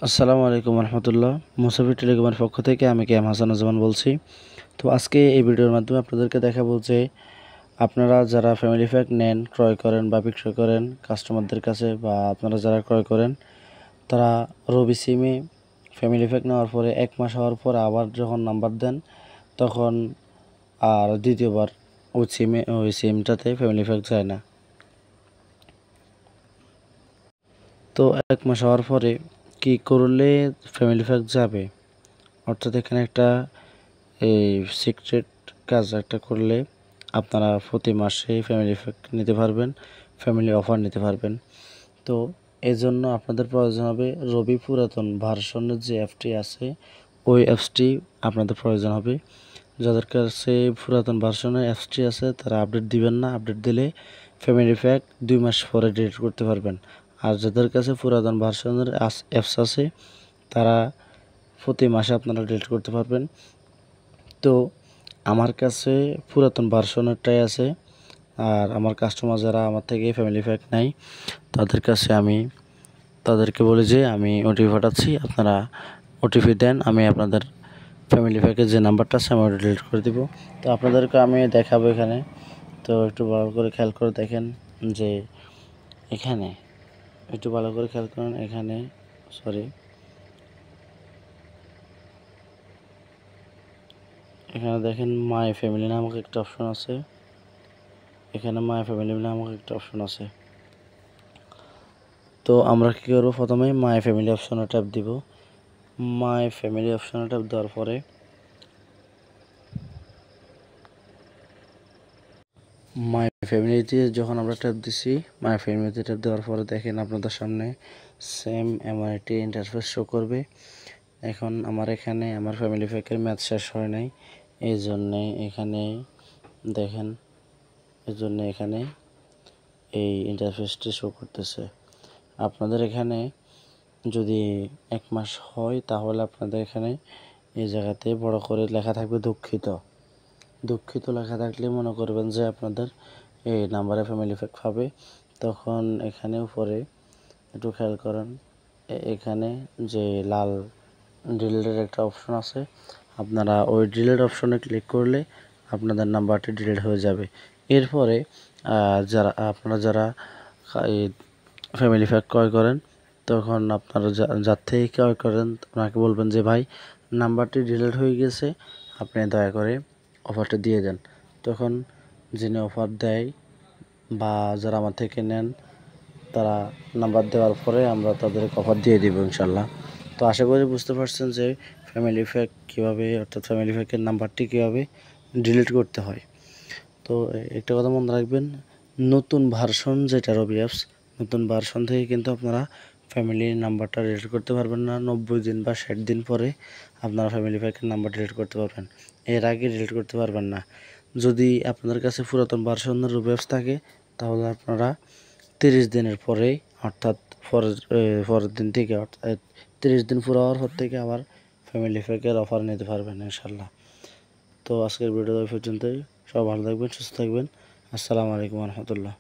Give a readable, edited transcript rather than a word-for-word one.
আসসালামু আলাইকুম রহমতুল্লাহ। মুসাফির টেলিকমের পক্ষ থেকে আমি কেএম হাসানুজ্জামান বলছি। তো আজকে এই ভিডিওর মাধ্যমে আপনাদেরকে দেখাবো যে আপনারা যারা ফ্যামিলি প্যাক নেন, ক্রয় করেন বা বিক্রয় করেন কাস্টমারদের কাছে, বা আপনারা যারা ক্রয় করেন তারা রবি সিমে ফ্যামিলি প্যাক নেওয়ার পরে 1 মাস হওয়ার পর আবার যখন নাম্বার দেন তখন আর দ্বিতীয়বার ওই সিমটাতে ফ্যামিলি প্যাক যায় না। তো 1 মাস হওয়ার পরে কি করলে ফ্যামিলি প্যাক যাবে, অর্থাৎ এখানে একটা এই সিক্রেট কাজ একটা করলে আপনারা প্রতি মাসে ফ্যামিলি প্যাক নিতে পারবেন, ফ্যামিলি অফার নিতে পারবেন। তো এই জন্য আপনাদের প্রয়োজন হবে রবি পুরাতন ভার্সনের যে অ্যাপটি আছে ওই অ্যাপসটি আপনাদের প্রয়োজন হবে। যাদের কাছে পুরাতন ভার্সনের অ্যাপসটি আছে তারা আপডেট দিবেন না, আপডেট দিলে ফ্যামিলি প্যাক 2 মাস পরে ডিলিট করতে পারবেন। আর যাদের কাছে পুরাতন ভার্সনের অ্যাপস আছে তারা প্রতি মাসে আপনারা ডিলিট করতে পারবেন। তো আমার কাছে পুরাতন ভার্সনেরটাই আছে, আর আমার কাস্টমার যারা আমার থেকে ফ্যামিলি প্যাক নেয় তাদেরকে বলি যে আমি ওটিপি পাঠাচ্ছি, আপনারা ওটিপি দেন, আমি আপনাদের ফ্যামিলি প্যাকের যে নাম্বারটা আছে আমি ওটা ডিলিট করে দিব। তো আপনাদেরকে আমি দেখাবো এখানে। তো একটু ভালো করে খেয়াল করে দেখেন যে এখানে একটু ভালো করে খেয়াল করেন, এখানে এখানে দেখেন মাই ফ্যামিলি নামক একটা অপশন আছে। এখানে মাই ফ্যামিলি নামক একটা অপশন আছে। তো আমরা কী করবো, প্রথমে মাই ফ্যামিলি অপশনে ট্যাপ দিব। মাই ফ্যামিলি অপশনে ট্যাপ দেওয়ার পরে মাই ফ্যামিলিতে যখন আমরা ট্যাপ দিছি, মাই ফ্যামিলিতে ট্যাপ দেওয়ার পরে দেখেন আপনাদের সামনে সেম এমন একটি ইন্টারফেস শো করবে। এখন আমার এখানে আমার ফ্যামিলি প্যাকের ম্যাচ শেষ হয় নাই, এই জন্যে এখানে দেখেন, এখানে এই ইন্টারফেসটি শো করতেছে। আপনাদের এখানে যদি 1 মাস হয় তাহলে আপনাদের এখানে এই জায়গাতে বড় করে লেখা থাকবে দুঃখিত লেখা থাকলে মনে করবেন যে আপনাদের এই নাম্বারে ফ্যামিলি প্যাক পাবে। তখন এখানে উপরে একটু খেয়াল করেন, এখানে যে লাল ডিলিটের একটা অপশন আছে, আপনারা ওই ডিলিট অপশনে ক্লিক করলে আপনাদের নাম্বারটি ডিলিট হয়ে যাবে। এরপরে আপনারা যারা এই ফ্যামিলি প্যাক ক্রয় করেন তখন আপনারা যার থেকে ক্রয় করেন ওনাকে বলবেন যে ভাই নাম্বারটি ডিলিট হয়ে গেছে, আপনি দয়া করে অফারটা দিয়ে দেন। তখন যিনি অফার দেয় বা যারা আমার থেকে নেন তারা নাম্বার দেওয়ার পরে আমরা তাদেরকে অফার দিয়ে দিব ইনশাল্লাহ। তো আশা করি বুঝতে পারছেন যে ফ্যামিলি প্যাক কীভাবে, অর্থাৎ ফ্যামিলি প্যাকের নাম্বারটি কীভাবে ডিলিট করতে হয়। তো একটা কথা মনে রাখবেন, নতুন ভার্সন যেটা রবি অ্যাপস, নতুন ভার্সন থেকে কিন্তু আপনারা ফ্যামিলির নাম্বারটা ডিলিট করতে পারবেন না। 90 দিন বা 60 দিন পরে আপনারা ফ্যামিলি প্যাকের নাম্বার ডিলিট করতে পারবেন, এর আগে ডিলিট করতে পারবেন না। যদি আপনাদের কাছে পুরাতন ভার্সনের রবি অ্যাপস থাকে তাহলে আপনারা 30 দিনের পরেই, অর্থাৎ পরের দিন থেকে, অর্থাৎ 30 দিন পুরো হওয়ার পর থেকে আবার ফ্যামিলি প্যাকের অফার নিতে পারবেন ইনশাল্লাহ। তো আজকের ভিডিও এই পর্যন্তই। সবাই ভালো থাকবেন, সুস্থ থাকবেন। আসসালামু আলাইকুম রহমতুল্লাহ।